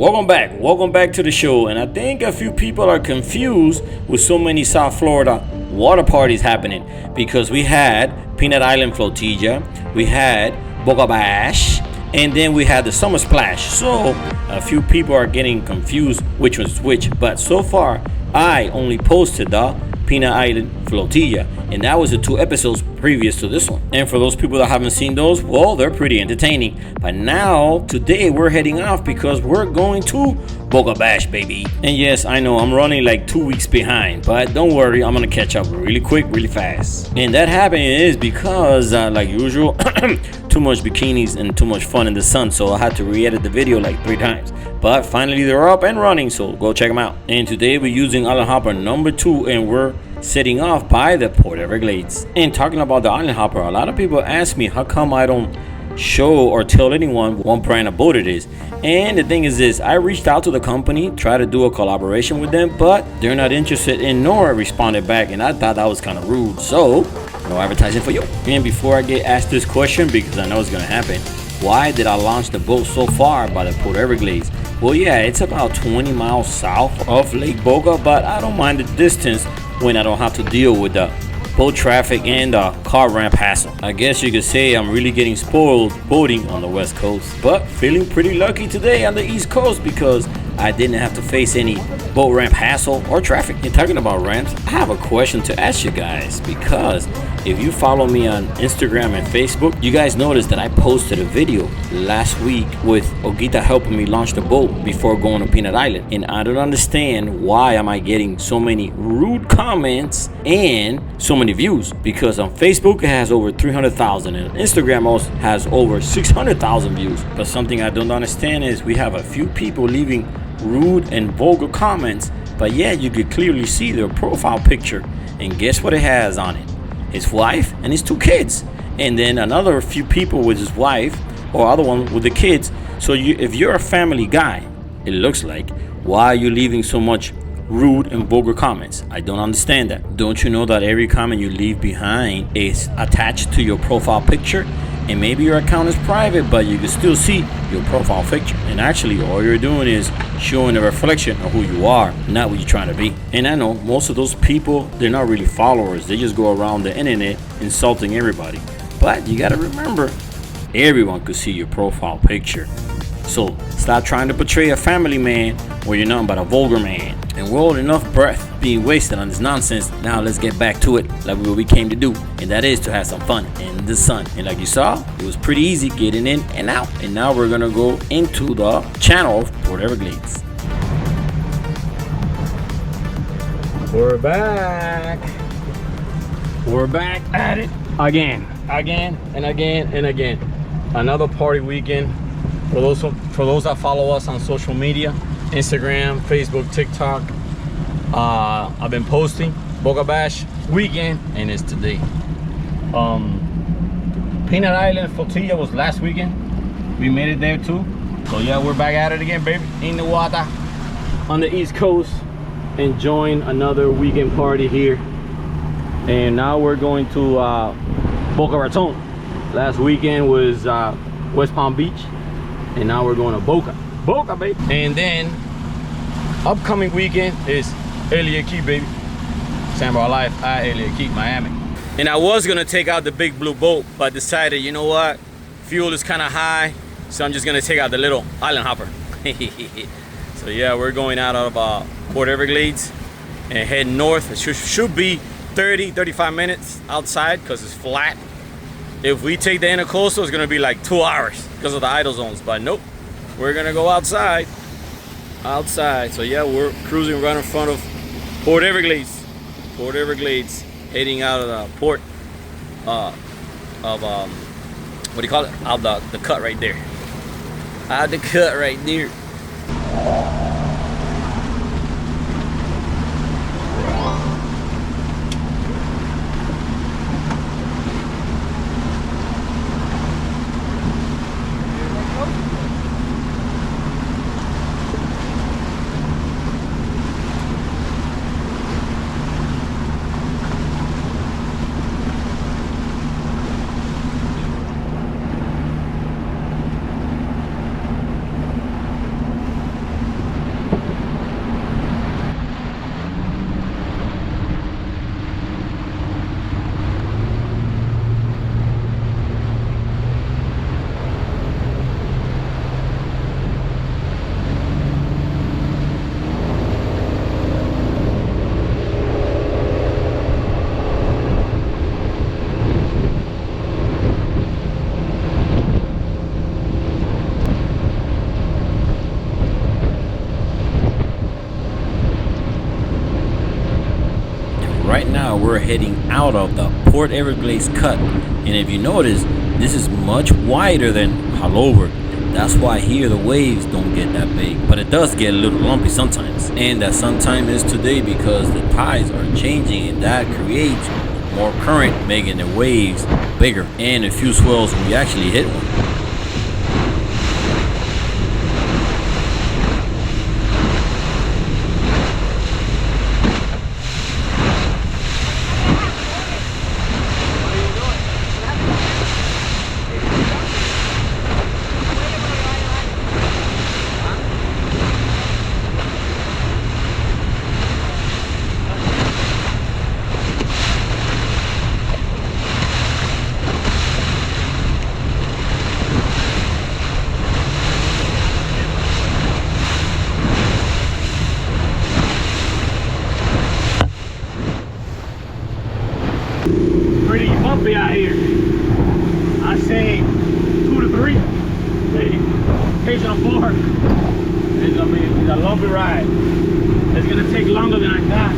Welcome back to the show. And I think a few people are confused with so many South Florida water parties happening because we had Peanut Island Flotilla, we had Boca Bash, and then we had the Summer Splash. So a few people are getting confused which was which, but so far I only posted the Peanut Island Flotilla, and that was the 2 episodes previous to this one. And for those people that haven't seen those, well, they're pretty entertaining. But now, today, we're heading off because we're going to Boca Bash, baby. And yes, I know I'm running like 2 weeks behind, but don't worry, I'm gonna catch up really quick, really fast. And that happening is because, like usual, too much bikinis and too much fun in the sun, so I had to re-edit the video like 3 times. But finally, they're up and running, so go check them out. And today, we're using Island Hopper number 2, and we're setting off by the Port Everglades. And talking about the Island Hopper, a lot of people ask me how come I don't show or tell anyone what brand of boat it is. And the thing is this, I reached out to the company, tried to do a collaboration with them, but they're not interested and nor responded back, and I thought that was kind of rude, so no advertising for you. And before I get asked this question, because I know it's gonna happen, why did I launch the boat so far by the Port Everglades? Well, yeah, it's about 20 miles south of Lake Boca, but I don't mind the distance when I don't have to deal with the boat traffic and the car ramp hassle. I guess you could say I'm really getting spoiled boating on the West Coast, but feeling pretty lucky today on the East Coast because I didn't have to face any boat ramp hassle or traffic. And talking about ramps, I have a question to ask you guys, because if you follow me on Instagram and Facebook, you guys noticed that I posted a video last week with Ogita helping me launch the boat before going to Peanut Island. And I don't understand why am I getting so many rude comments and so many views, because on Facebook it has over 300,000 and Instagram also has over 600,000 views. But something I don't understand is we have a few people leaving rude and vulgar comments, but yeah, you could clearly see their profile picture, and guess what it has on it? His wife and his 2 kids, and then another few people with his wife or other one with the kids. So if you're a family guy, it looks like, why are you leaving so much rude and vulgar comments? I don't understand that. Don't you know that every comment you leave behind is attached to your profile picture? And maybe your account is private, but you can still see your profile picture. And actually, all you're doing is showing a reflection of who you are, not what you're trying to be. And I know most of those people, they're not really followers. They just go around the internet insulting everybody. But you gotta remember, everyone could see your profile picture. So stop trying to portray a family man where you're nothing but a vulgar man. And we're all enough breath being wasted on this nonsense. Now let's get back to it, like what we came to do, and that is to have some fun in the sun. And like you saw, it was pretty easy getting in and out. And now we're gonna go into the channel of Port Everglades. We're back. We're back at it again and again. Another party weekend. For those that follow us on social media, Instagram, Facebook, TikTok, I've been posting Boca Bash weekend, and it's today. Peanut Island Flotilla was last weekend. We made it there too. So yeah, we're back at it again, baby, in the water on the East Coast, enjoying another weekend party here. And now we're going to Boca Raton. Last weekend was West Palm Beach. And now we're going to Boca, baby. And then upcoming weekend is Elliott Key, baby. Sandbar Life at Elliott Key, Miami. And I was gonna take out the big blue boat, but decided, you know what? Fuel is kind of high, so I'm just gonna take out the little Island Hopper. So yeah, we're going out of Port Everglades and heading north. It should be 30-35 minutes outside because it's flat. If we take the intercoastal, it's gonna be like 2 hours because of the idle zones, but nope, we're gonna go outside. So yeah, we're cruising right in front of Port Everglades, heading out of the port of what do you call it? Out the cut right there. Out the cut right there. we're heading out of the Port Everglades cut. And if you notice, this is much wider than Haulover. That's why here the waves don't get that big, but it does get a little lumpy sometimes. And that sometimes is today because the tides are changing, and that creates more current, making the waves bigger. And a few swells we actually hit one. Pretty bumpy out here. I say 2 to 3. Occasional 4. It's gonna be a lumpy ride. It's gonna take longer than I thought.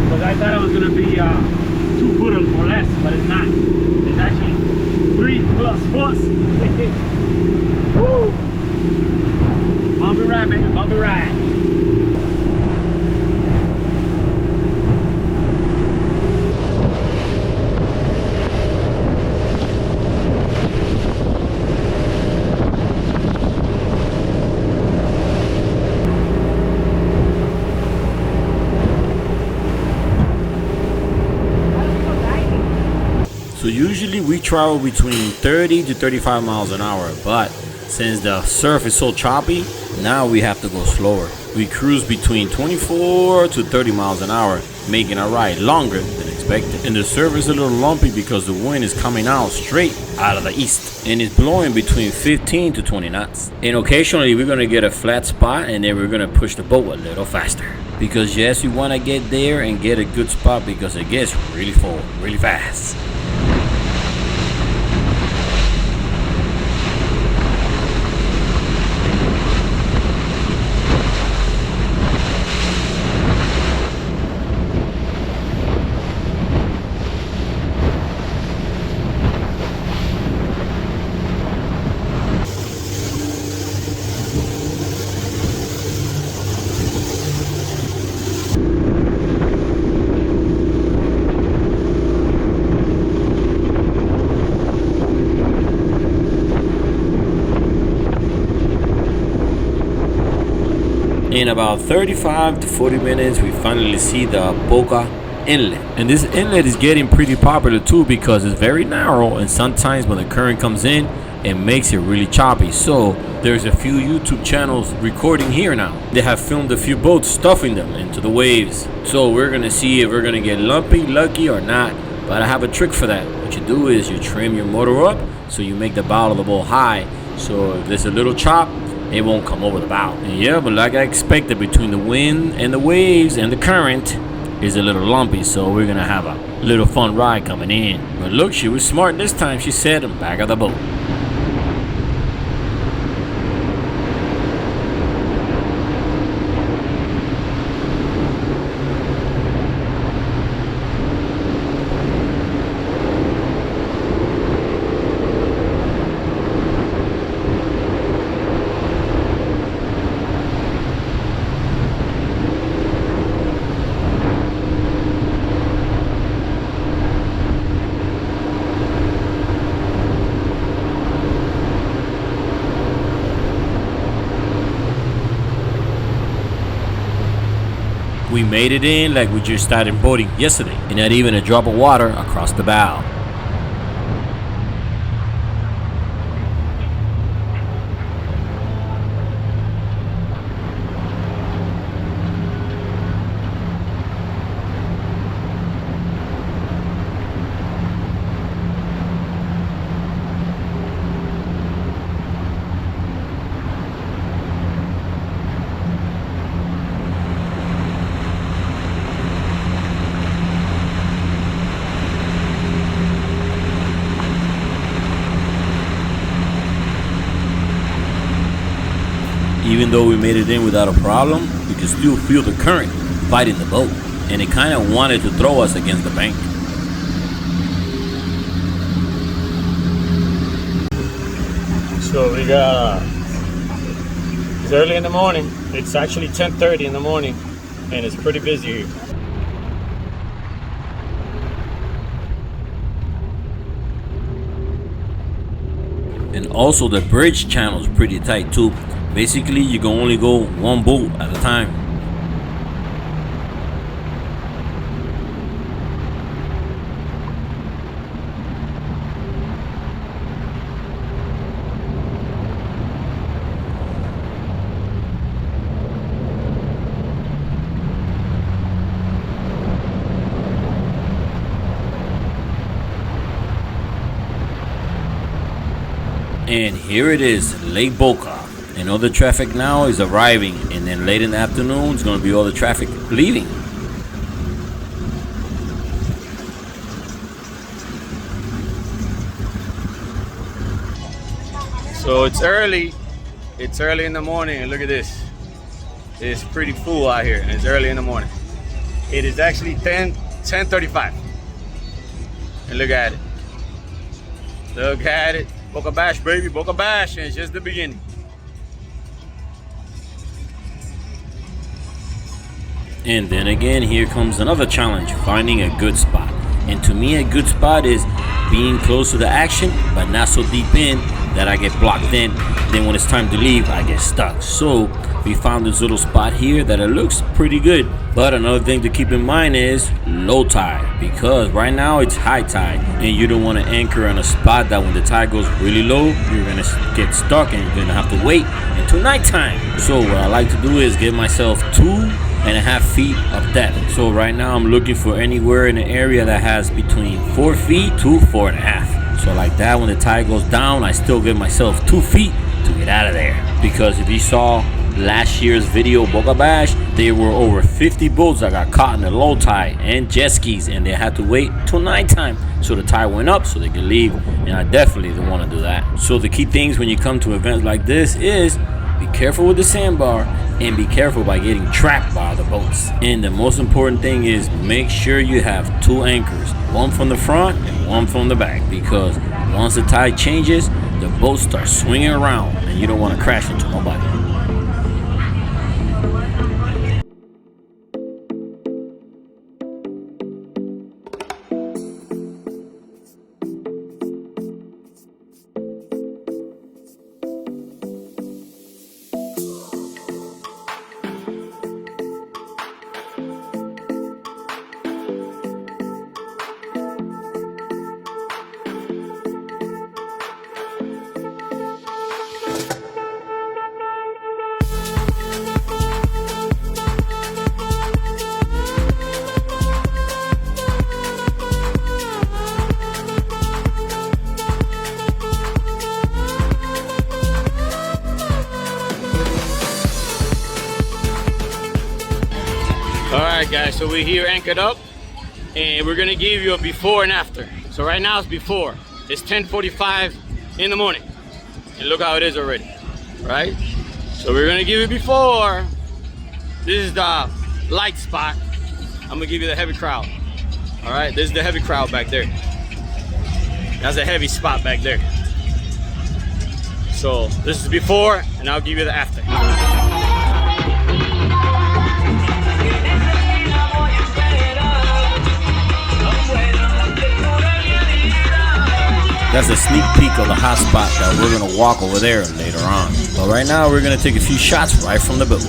Because I thought it was gonna be 2 foot or less, but it's not. It's actually 3++. Woo! Bumpy ride, baby, bumpy ride. So usually we travel between 30 to 35 miles an hour, but since the surf is so choppy, now we have to go slower. We cruise between 24 to 30 miles an hour, making our ride longer than expected. And the surf is a little lumpy because the wind is coming out straight out of the east, and it's blowing between 15 to 20 knots. And occasionally we're gonna get a flat spot, and then we're gonna push the boat a little faster. Because yes, we wanna get there and get a good spot because it gets really full, really fast. In about 35 to 40 minutes, we finally see the Boca Inlet. And this inlet is getting pretty popular too because it's very narrow, and sometimes when the current comes in, it makes it really choppy. So there's a few YouTube channels recording here now. They have filmed a few boats stuffing them into the waves. So we're gonna see if we're gonna get lucky or not. But I have a trick for that. What you do is you trim your motor up so you make the bow of the boat high. So if there's a little chop, it won't come over the bow. And yeah, but like I expected, between the wind and the waves and the current is a little lumpy, so we're gonna have a little fun ride coming in. But look, she was smart this time. She said I'm back of the boat. We made it in like we just started boating yesterday, and not even a drop of water across the bow. Even though we made it in without a problem, we could still feel the current fighting the boat. and it kind of wanted to throw us against the bank. So we got, it's early in the morning. It's actually 10:30 in the morning, and it's pretty busy here. And also the bridge channel is pretty tight too. Basically, you can only go one boat at a time. And here it is, Lake Boca. And all the traffic now is arriving, and then late in the afternoon it's going to be all the traffic leaving. So it's early in the morning, and look at this. It's pretty full out here, and it's early in the morning. It is actually 10:35. And look at it. Look at it. Boca Bash, baby, Boca Bash, and it's just the beginning. And then again, here comes another challenge, finding a good spot. And to me, a good spot is being close to the action, but not so deep in that I get blocked in. Then when it's time to leave, I get stuck. So we found this little spot here that it looks pretty good. But another thing to keep in mind is low tide, because right now it's high tide, and you don't want to anchor on a spot that when the tide goes really low, you're going to get stuck and you're going to have to wait until nighttime. So what I like to do is give myself 2.5 feet of depth. So right now I'm looking for anywhere in an area that has between 4 feet to 4.5. So like that, when the tide goes down, I still give myself 2 feet to get out of there. Because if you saw last year's video, Boca Bash, there were over 50 boats that got caught in the low tide and jet skis, and they had to wait till nighttime so the tide went up so they could leave. And I definitely don't want to do that. So the key things when you come to events like this is be careful with the sandbar, and be careful by getting trapped by other boats. And the most important thing is make sure you have 2 anchors, one from the front and one from the back, because once the tide changes, the boat starts swinging around and you don't want to crash into nobody. Alright guys, so we're here anchored up, and we're gonna give you a before and after. So right now it's before. It's 10:45 in the morning, and look how it is already, right? So we're gonna give you before. This is the light spot. I'm gonna give you the heavy crowd. Alright, this is the heavy crowd back there. That's a heavy spot back there. So this is before, and I'll give you the after. That's a sneak peek of the hot spot that we're gonna walk over there later on. But right now we're gonna take a few shots right from the boat.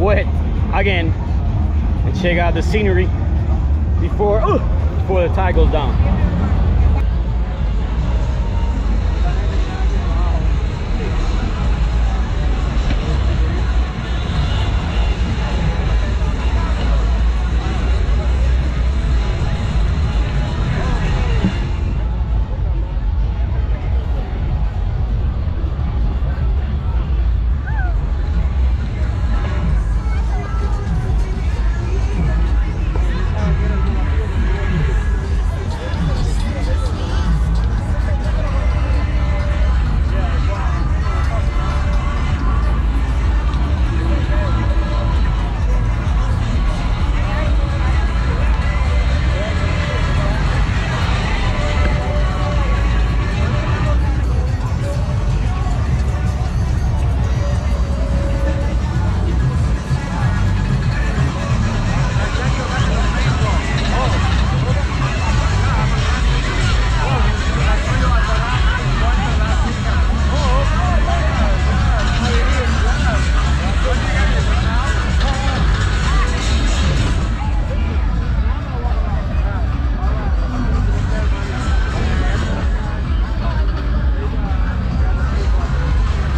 wet again and check out the scenery before the tide goes down.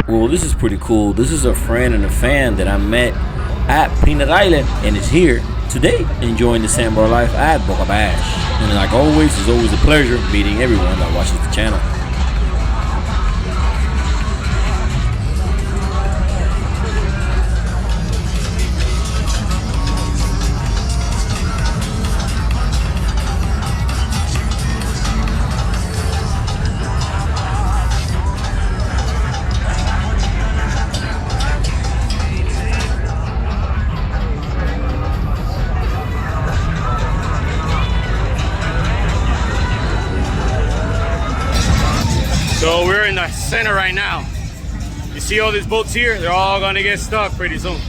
Well, this is pretty cool. This is a friend and a fan that I met at Peanut Island and is here today enjoying the Sandbar life at Boca Bash. And like always, it's always a pleasure meeting everyone that watches the channel. So we're in the center right now. You see all these boats here? They're all gonna get stuck pretty soon.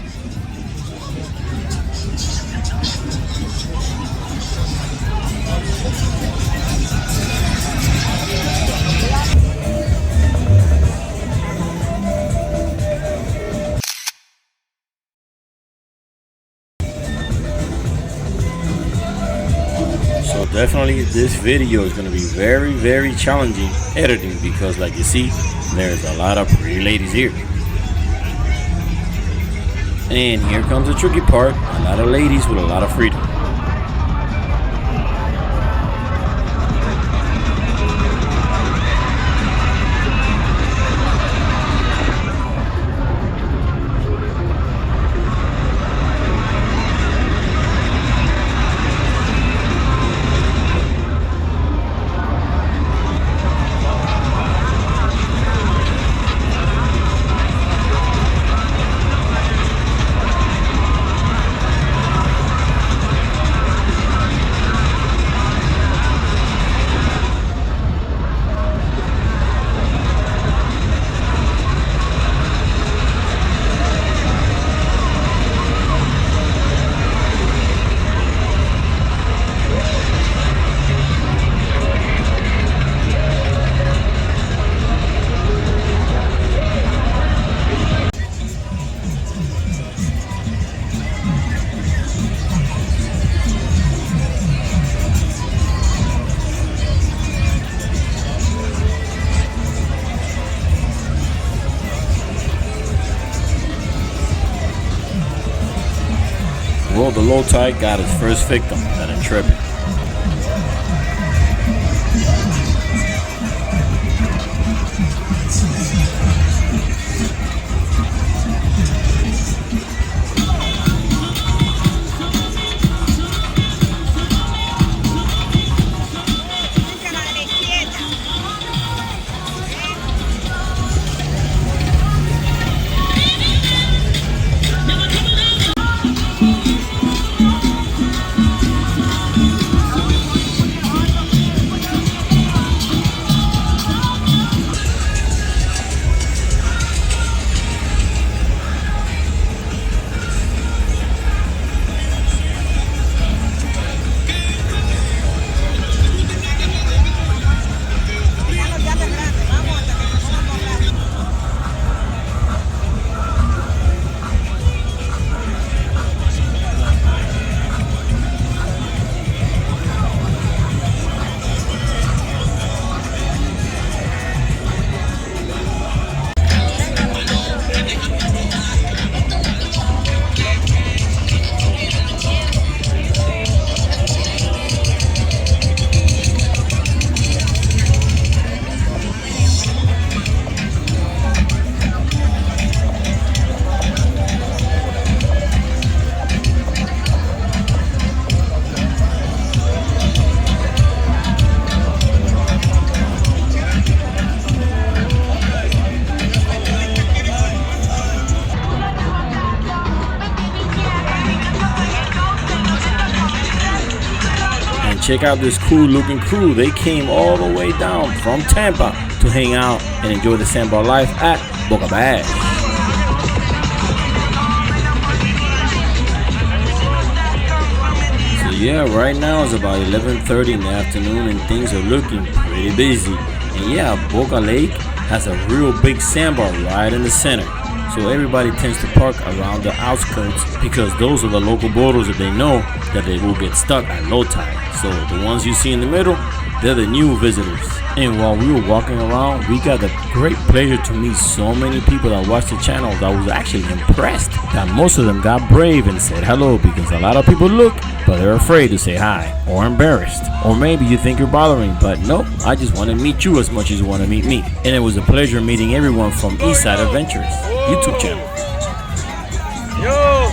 So definitely this video is going to be very, very challenging editing because like you see, there's a lot of pretty ladies here. And here comes the tricky part, a lot of ladies with a lot of freedom. Well, the low tide got its first victim, that Intrepid. check out this cool looking crew. They came all the way down from Tampa to hang out and enjoy the Sandbar life at Boca Bash. So yeah, right now it's about 11:30 in the afternoon and things are looking pretty busy. And yeah, Boca Lake has a real big sandbar right in the center. So everybody tends to park around the outskirts because those are the local boaters that they know that they will get stuck at low tide. So the ones you see in the middle, they're the new visitors. And while we were walking around, we got the great pleasure to meet so many people that watch the channel that was actually impressed that most of them got brave and said hello, because a lot of people look, but they're afraid to say hi or embarrassed. Or maybe you think you're bothering, but nope, I just want to meet you as much as you want to meet me. And it was a pleasure meeting everyone from Eastside Adventures YouTube channel. Yo!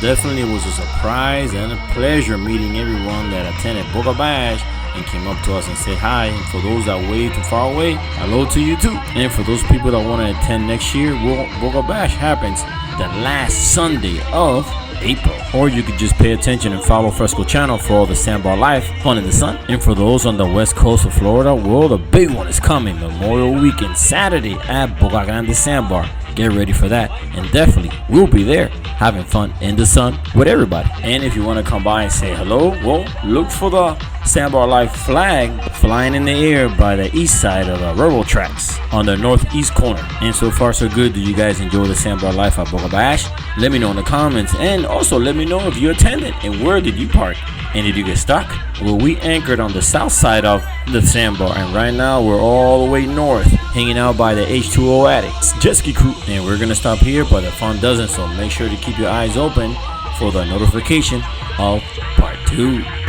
Definitely was a surprise and a pleasure meeting everyone that attended Boca Bash and came up to us and said hi. And for those that way too far away, hello to you too. And for those people that want to attend next year, Boca Bash happens the last Sunday of April. Or you could just pay attention and follow Fresco channel for all the Sandbar life, fun in the sun. And for those on the west coast of Florida, well, the big one is coming, Memorial Weekend, Saturday at Boca Grande Sandbar. Get ready for that, and definitely we'll be there having fun in the sun with everybody. And if you want to come by and say hello, well, look for the Sandbar Life flag flying in the air by the east side of the railroad tracks on the northeast corner. And so far so good. Do you guys enjoy the Sandbar Life at Boca Bash? Let me know in the comments, and also let me know if you attended and where did you park, and did you get stuck? Well, we anchored on the south side of the Sandbar, and right now we're all the way north, hanging out by the H2O Addicts jet ski crew. And we're gonna stop here, but the fun doesn't, so make sure to keep your eyes open for the notification of part 2.